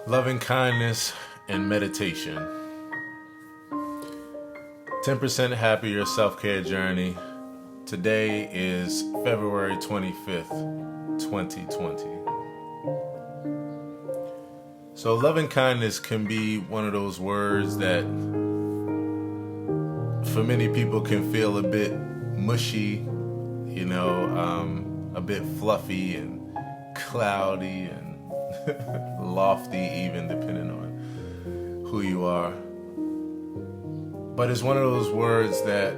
Loving kindness and meditation. 10% happier self-care journey. Today is February 25th, 2020. So loving kindness can be one of those words that for many people can feel a bit mushy, a bit fluffy and cloudy and lofty, even depending on who you are. But it's one of those words that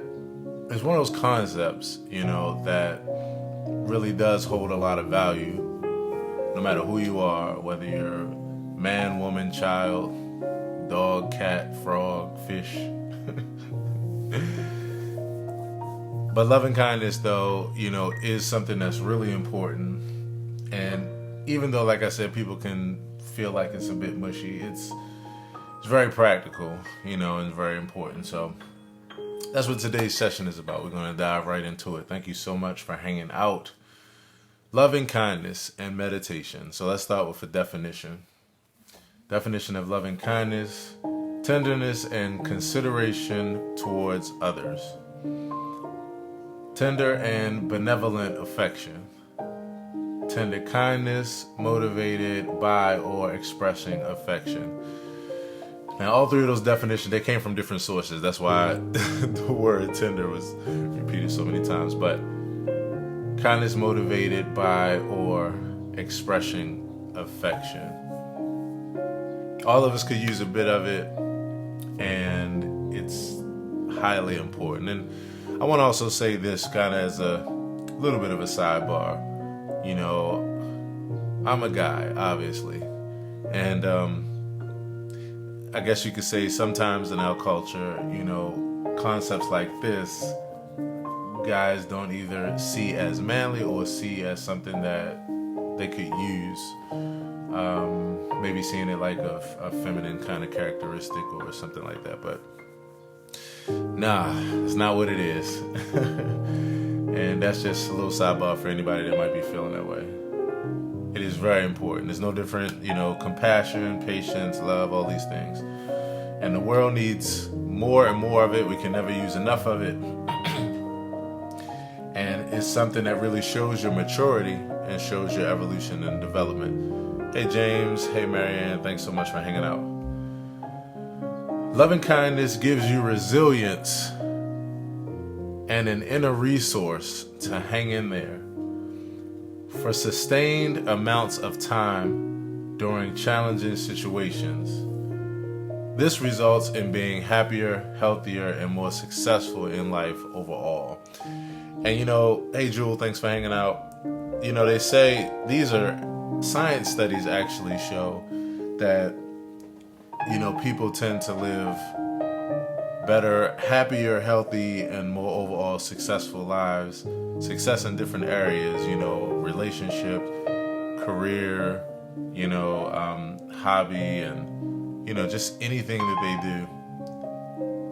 it's one of those concepts, that really does hold a lot of value, no matter who you are, whether you're man, woman, child, dog, cat, frog, fish. But loving kindness, though, is something that's really important. And even though, like I said, people can feel like it's a bit mushy, it's very practical, and very important. So that's what today's session is about. We're going to dive right into it. Thank you so much for hanging out. Loving kindness and meditation. So let's start with a definition. Definition of loving kindness: tenderness and consideration towards others. Tender and benevolent affection. Tender kindness motivated by or expressing affection. Now, all three of those definitions, they came from different sources. That's why the word tender was repeated so many times. But kindness motivated by or expressing affection. All of us could use a bit of it, and it's highly important. And I want to also say this kind of as a little bit of a sidebar. I'm a guy, obviously. And I guess you could say sometimes in our culture, concepts like this, guys don't either see as manly or see as something that they could use. Maybe seeing it like a feminine kind of characteristic or something like that. But nah, it's not what it is. And that's just a little sidebar for anybody that might be feeling that way. It is very important. There's no different, compassion, patience, love, all these things. And the world needs more and more of it. We can never use enough of it. And it's something that really shows your maturity and shows your evolution and development. Hey, James. Hey, Marianne. Thanks so much for hanging out. Loving kindness gives you resilience and an inner resource to hang in there for sustained amounts of time during challenging situations. This results in being happier, healthier, and more successful in life overall. And hey Jewel, thanks for hanging out. They say these are science studies actually show that people tend to live better, happier, healthy, and more overall successful lives. Success in different areas, relationship, career, hobby, and, just anything that they do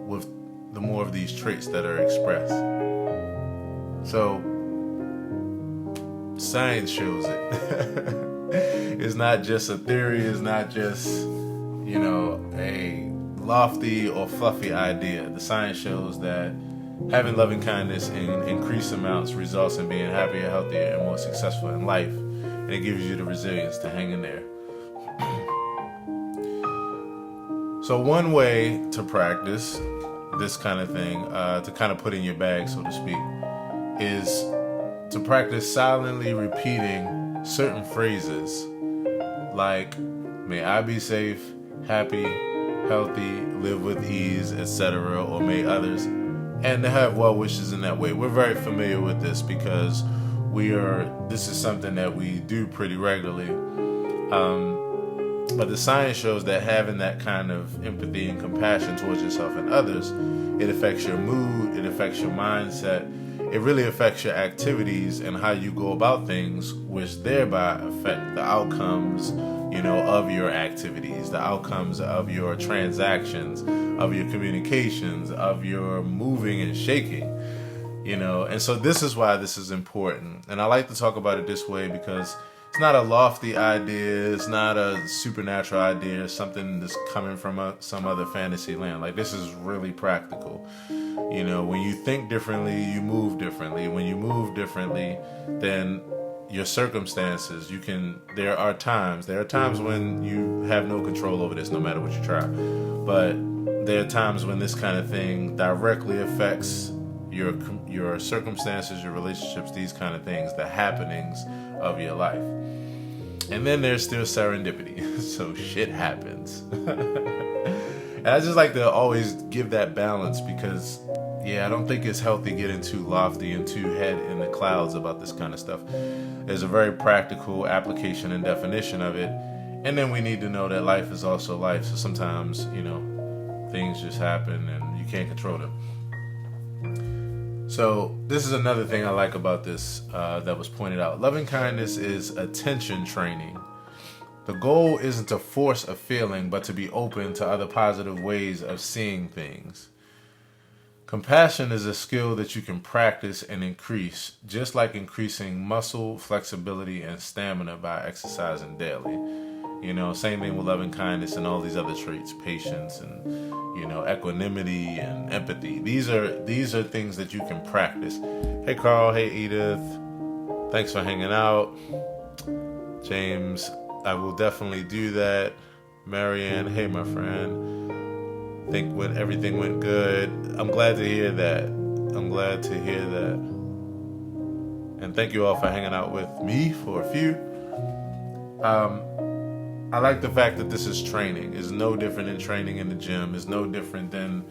with the more of these traits that are expressed. So, science shows it. It's not just a theory, it's not just, a lofty or fluffy idea. The science shows that having loving kindness in increased amounts results in being happier, healthier, and more successful in life. And it gives you the resilience to hang in there. So one way to practice this kind of thing, to kind of put in your bag, so to speak, is to practice silently repeating certain phrases like, may I be safe, happy, healthy, live with ease, etc., or may others, and to have well wishes in that way. We're very familiar with this because this is something that we do pretty regularly. But the science shows that having that kind of empathy and compassion towards yourself and others, it affects your mood, it affects your mindset, it really affects your activities and how you go about things, which thereby affect the outcomes, of your activities, the outcomes of your transactions, of your communications, of your moving and shaking, and so this is why this is important. And I like to talk about it this way because it's not a lofty idea. It's not a supernatural idea. Something that's coming from some other fantasy land. Like, this is really practical. You know, when you think differently, you move differently. When you move differently, then your circumstances, there are times when you have no control over this, no matter what you try. But there are times when this kind of thing directly affects your circumstances, your relationships, these kind of things, the happenings of your life. And then there's still serendipity. So shit happens. And I just like to always give that balance because, I don't think it's healthy getting too lofty and too head in the clouds about this kind of stuff. There's a very practical application and definition of it. And then we need to know that life is also life. So sometimes, things just happen and you can't control them. So this is another thing I like about this that was pointed out. Loving kindness is attention training. The goal isn't to force a feeling, but to be open to other positive ways of seeing things. Compassion is a skill that you can practice and increase, just like increasing muscle, flexibility, and stamina by exercising daily. Same thing with loving kindness and all these other traits, patience and, equanimity and empathy. These are things that you can practice. Hey, Carl. Hey, Edith. Thanks for hanging out. James, I will definitely do that. Marianne, hey, my friend. Think when everything went good. I'm glad to hear that. And thank you all for hanging out with me for a few. I like the fact that this is training. It's no different than training in the gym. It's no different than,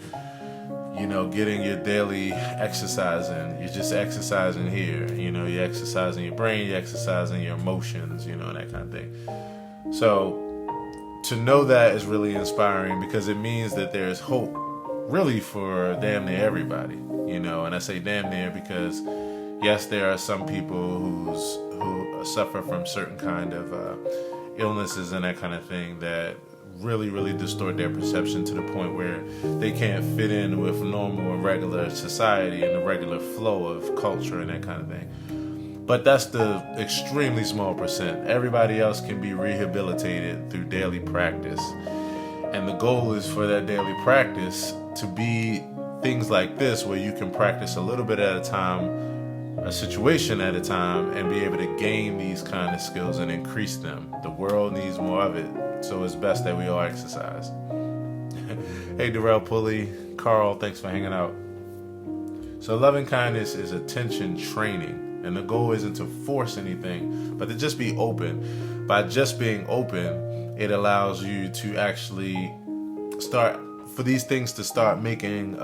getting your daily exercise in. You're just exercising here. You're exercising your brain, you're exercising your emotions, and that kind of thing. So to know that is really inspiring because it means that there's hope really for damn near everybody, and I say damn near because yes, there are some people who suffer from certain kind of illnesses and that kind of thing that really, really distort their perception to the point where they can't fit in with normal and regular society and the regular flow of culture and that kind of thing. But that's the extremely small percent. Everybody else can be rehabilitated through daily practice. And the goal is for that daily practice to be things like this where you can practice a little bit at a time, a situation at a time, and be able to gain these kind of skills and increase them. The world needs more of it, so it's best that we all exercise. Hey, Darrell Pulley, Carl, thanks for hanging out. So loving kindness is attention training, and the goal isn't to force anything, but to just be open. By just being open, it allows you to actually start for these things to start making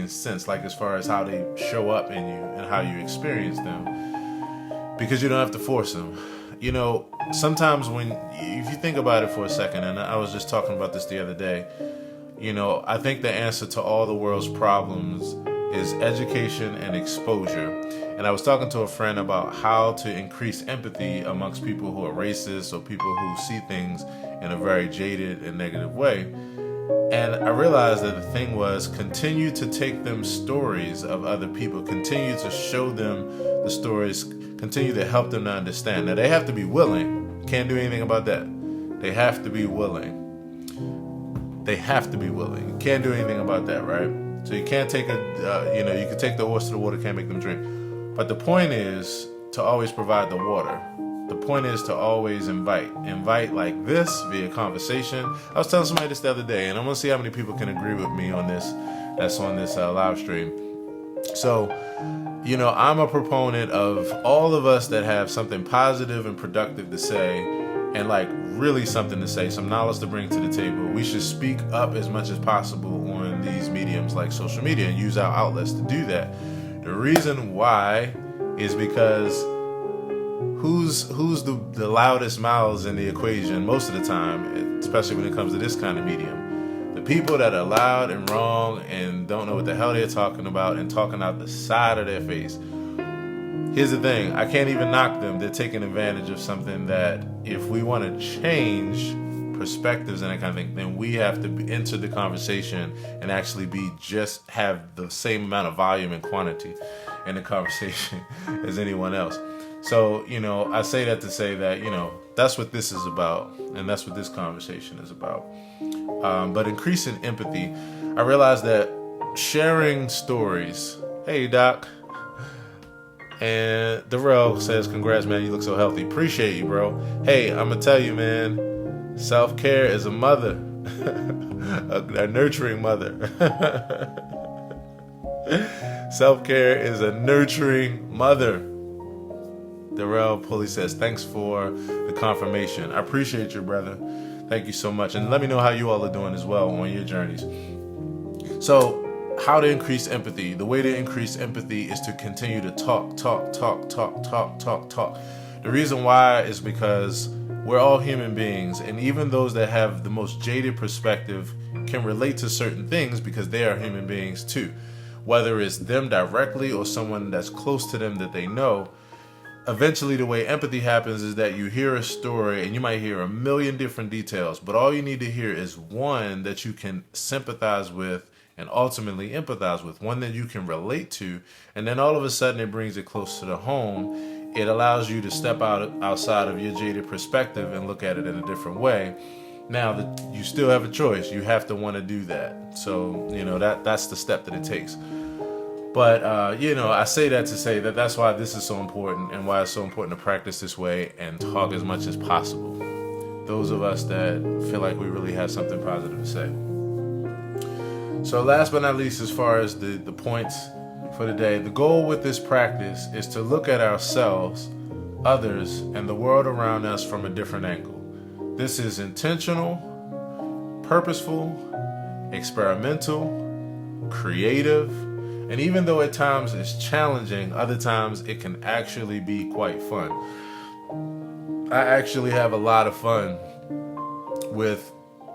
sense, like as far as how they show up in you and how you experience them, because you don't have to force them. Sometimes if you think about it for a second, and I was just talking about this the other day, I think the answer to all the world's problems is education and exposure. And I was talking to a friend about how to increase empathy amongst people who are racist or people who see things in a very jaded and negative way. And I realized that the thing was continue to take them stories of other people, continue to show them the stories, continue to help them to understand. Now, they have to be willing. Can't do anything about that. They have to be willing. You can't do anything about that, right? So you can't take you can take the horse to the water, can't make them drink. But the point is to always provide the water. The point is to always invite like this via conversation. I was telling somebody this the other day, and I'm going to see how many people can agree with me on this. That's on this live stream. So, I'm a proponent of all of us that have something positive and productive to say, and like really something to say, some knowledge to bring to the table. We should speak up as much as possible on these mediums like social media and use our outlets to do that. The reason why is because who's the loudest mouths in the equation most of the time, especially when it comes to this kind of medium? The people that are loud and wrong and don't know what the hell they're talking about and talking out the side of their face. Here's the thing, I can't even knock them. They're taking advantage of something that if we want to change perspectives and that kind of thing, then we have to enter the conversation and actually have the same amount of volume and quantity in the conversation as anyone else. So, I say that to say that, that's what this is about. And that's what this conversation is about. But increasing empathy, I realized that sharing stories. Hey, Doc. And Darrell says, congrats, man. You look so healthy. Appreciate you, bro. Hey, I'm going to tell you, man, self-care is a mother, a nurturing mother. Self-care is a nurturing mother. Darrell Pulley says, thanks for the confirmation. I appreciate you, brother. Thank you so much. And let me know how you all are doing as well on your journeys. So, how to increase empathy. The way to increase empathy is to continue to talk. The reason why is because we're all human beings, and even those that have the most jaded perspective can relate to certain things because they are human beings too. Whether it's them directly or someone that's close to them that they know, eventually the way empathy happens is that you hear a story and you might hear a million different details, but all you need to hear is one that you can sympathize with and ultimately empathize with, one that you can relate to, and then all of a sudden it brings it close to the home. It allows you to step outside of your jaded perspective and look at it in a different way. Now that you still have a choice, you have to want to do that. So, that's the step that it takes. But, I say that to say that that's why this is so important and why it's so important to practice this way and talk as much as possible. Those of us that feel like we really have something positive to say. So last but not least, as far as the points for the day, the goal with this practice is to look at ourselves, others, and the world around us from a different angle. This is intentional, purposeful, experimental, creative, and even though at times it's challenging, other times it can actually be quite fun. I actually have a lot of fun with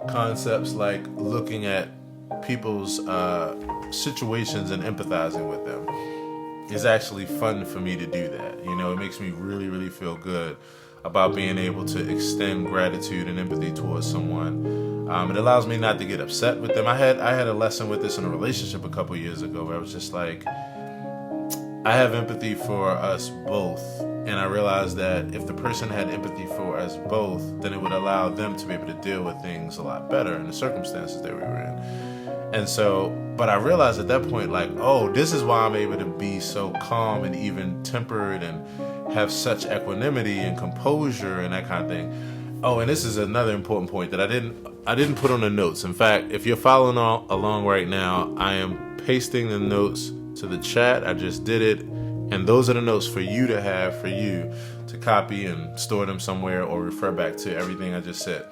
concepts like looking at people's situations and empathizing with them. It's actually fun for me to do that. It makes me really, really feel good about being able to extend gratitude and empathy towards someone. It allows me not to get upset with them. I had a lesson with this in a relationship a couple years ago where I was just like, I have empathy for us both. And I realized that if the person had empathy for us both, then it would allow them to be able to deal with things a lot better in the circumstances that we were in. And so, but I realized at that point, like, oh, this is why I'm able to be so calm and even tempered and have such equanimity and composure and that kind of thing. Oh, and this is another important point that I didn't put on the notes. In fact, if you're following along right now, I am pasting the notes to the chat. I just did it. And those are the notes for you to have, for you to copy and store them somewhere or refer back to everything I just said.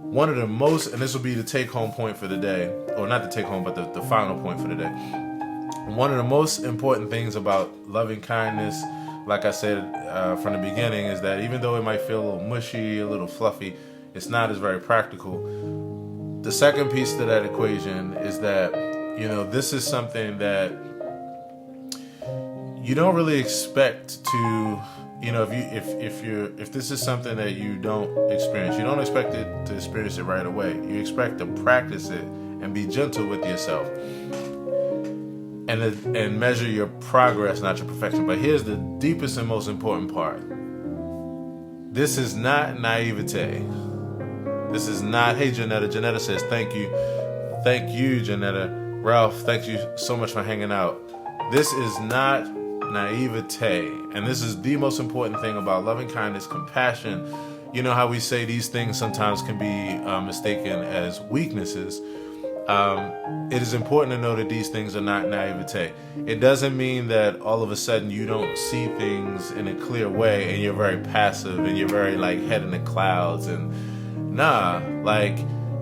One of the most, and this will be the take-home point for the day, or not the take-home, but the final point for the day. One of the most important things about loving kindness, like I said from the beginning, is that even though it might feel a little mushy, a little fluffy, it's not as very practical. The second piece to that equation is that, this is something that you don't really expect to, if this is something that you don't experience, you don't expect it to experience it right away. You expect to practice it and be gentle with yourself and measure your progress, not your perfection. But here's the deepest and most important part. This is not naivete. This is not, hey, Janetta. Janetta says, thank you. Thank you, Janetta. Ralph, thank you so much for hanging out. This is not naivete. And this is the most important thing about loving kindness, compassion. You know how we say these things sometimes can be mistaken as weaknesses. It is important to know that these things are not naivete. It doesn't mean that all of a sudden you don't see things in a clear way and you're very passive and you're very head in the clouds and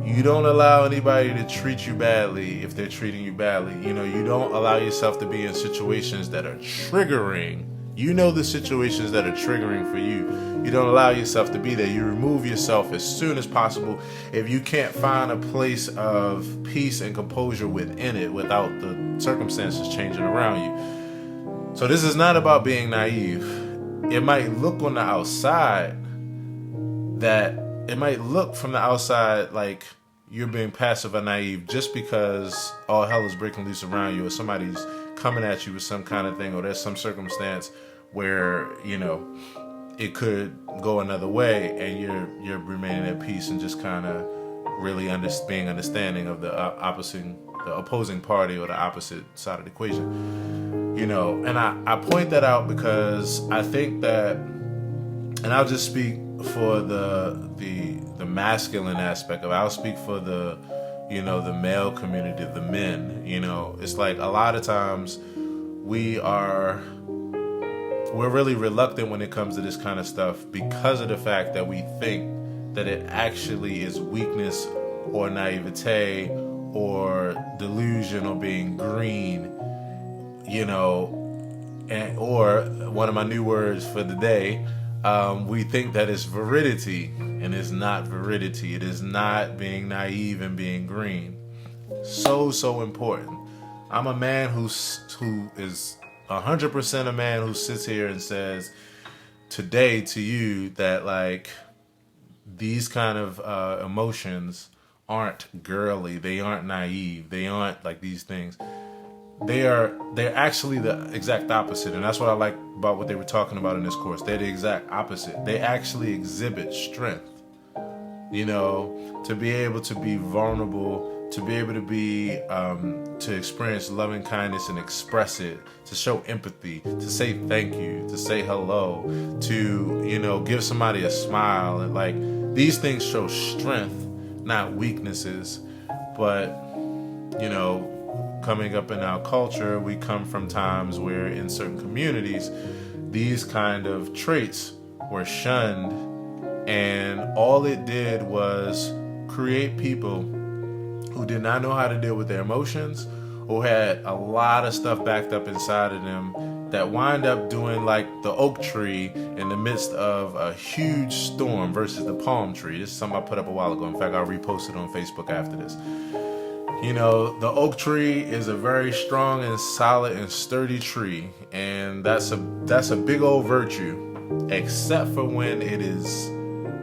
you don't allow anybody to treat you badly if they're treating you badly. You don't allow yourself to be in situations that are triggering. The situations that are triggering for you. You don't allow yourself to be there. You remove yourself as soon as possible if you can't find a place of peace and composure within it without the circumstances changing around you. So this is not about being naive. It might look on the outside from the outside like you're being passive or naive just because all hell is breaking loose around you or somebody's coming at you with some kind of thing or there's some circumstance where, it could go another way, and you're remaining at peace and just kind of really being understanding of the opposing party or the opposite side of the equation. And I point that out because I think that, and I'll just speak for the masculine aspect of it. I'll speak for the male community, the men. It's like a lot of times we're really reluctant when it comes to this kind of stuff because of the fact that we think that it actually is weakness or naivete or delusion or being green, or one of my new words for the day, we think that it's virility, and it's not virility. It is not being naive and being green. So important. I'm a man who is 100% a man who sits here and says today to you that like these kind of emotions aren't girly, they aren't naive, they aren't like these things. They're actually the exact opposite, and that's what I like about what they were talking about in this course. They're the exact opposite. They actually exhibit strength. To be able to be vulnerable, to be able to be to experience loving kindness and express it, to show empathy, to say thank you, to say hello, to give somebody a smile, and like these things show strength, not weaknesses. But coming up in our culture, we come from times where in certain communities these kind of traits were shunned, and all it did was create people who did not know how to deal with their emotions, who had a lot of stuff backed up inside of them that wind up doing like the oak tree in the midst of a huge storm versus the palm tree. This is something I put up a while ago. In fact, I'll repost it on Facebook after this. The oak tree is a very strong and solid and sturdy tree, and that's a big old virtue, except for when it is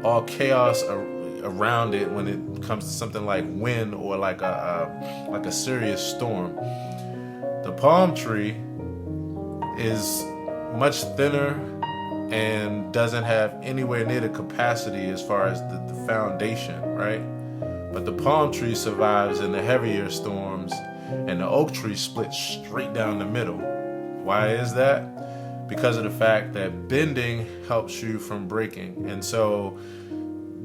all chaos around it, when it comes to something like wind or like a serious storm. The palm tree is much thinner and doesn't have anywhere near the capacity as far as the foundation, right? But the palm tree survives in the heavier storms, and the oak tree splits straight down the middle. Why is that? Because of the fact that bending helps you from breaking. And so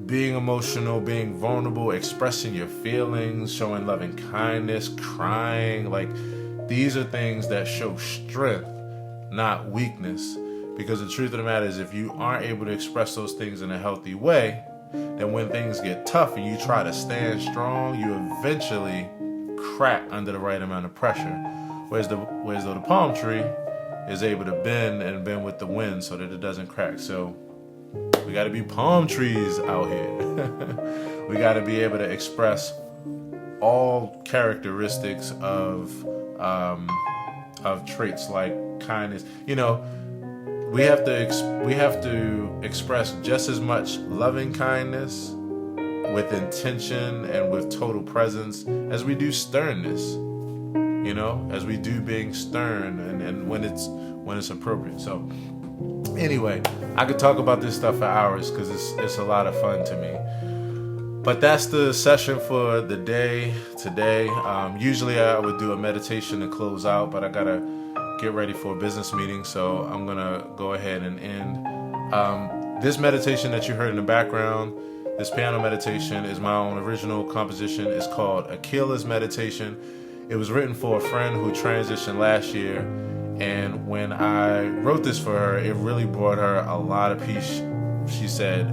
being emotional, being vulnerable, expressing your feelings, showing loving kindness, crying, like these are things that show strength, not weakness. Because the truth of the matter is, if you aren't able to express those things in a healthy way, then when things get tough and you try to stand strong, you eventually crack under the right amount of pressure. Whereas though the palm tree is able to bend with the wind so that it doesn't crack. So we got to be palm trees out here. We got to be able to express all characteristics of traits like kindness. We have to express just as much loving kindness with intention and with total presence as we do sternness. As we do being stern and when it's appropriate. So anyway, I could talk about this stuff for hours because it's a lot of fun to me. But that's the session for the day today. Usually I would do a meditation to close out, but I gotta get ready for a business meeting, so I'm gonna go ahead and end. This meditation that you heard in the background, this piano meditation, is my own original composition. It's called Achilles Meditation. It was written for a friend who transitioned last year, and when I wrote this for her, it really brought her a lot of peace, she said,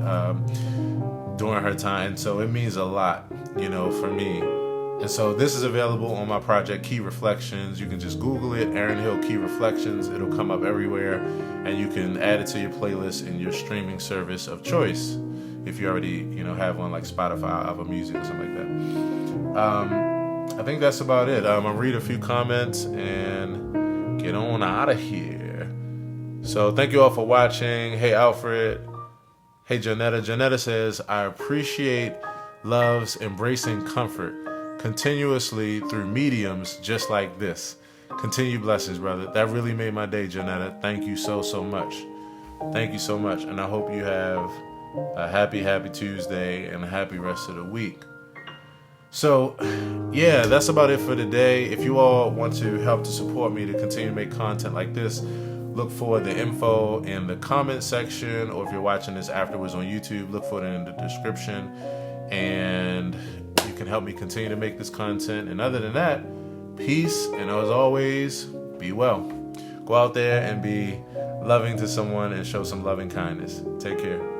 during her time. So it means a lot, for me. And so this is available on my project, Key Reflections. You can just Google it, Aaron Hill Key Reflections. It'll come up everywhere, and you can add it to your playlist in your streaming service of choice if you already, have one like Spotify, Apple Music, or something like that. I think that's about it. I'm gonna read a few comments and get on out of here. So thank you all for watching. Hey, Alfred. Hey, Janetta. Janetta says, I appreciate love's embracing comfort continuously through mediums just like this. Continued blessings, brother. That really made my day, Janetta. Thank you so much. Thank you so much. And I hope you have a happy Tuesday and a happy rest of the week. So, yeah, that's about it for today. If you all want to help to support me to continue to make content like this, look for the info in the comment section, or if you're watching this afterwards on YouTube, look for it in the description, and you can help me continue to make this content. And other than that, peace, and as always, be well. Go out there and be loving to someone and show some loving kindness. Take care.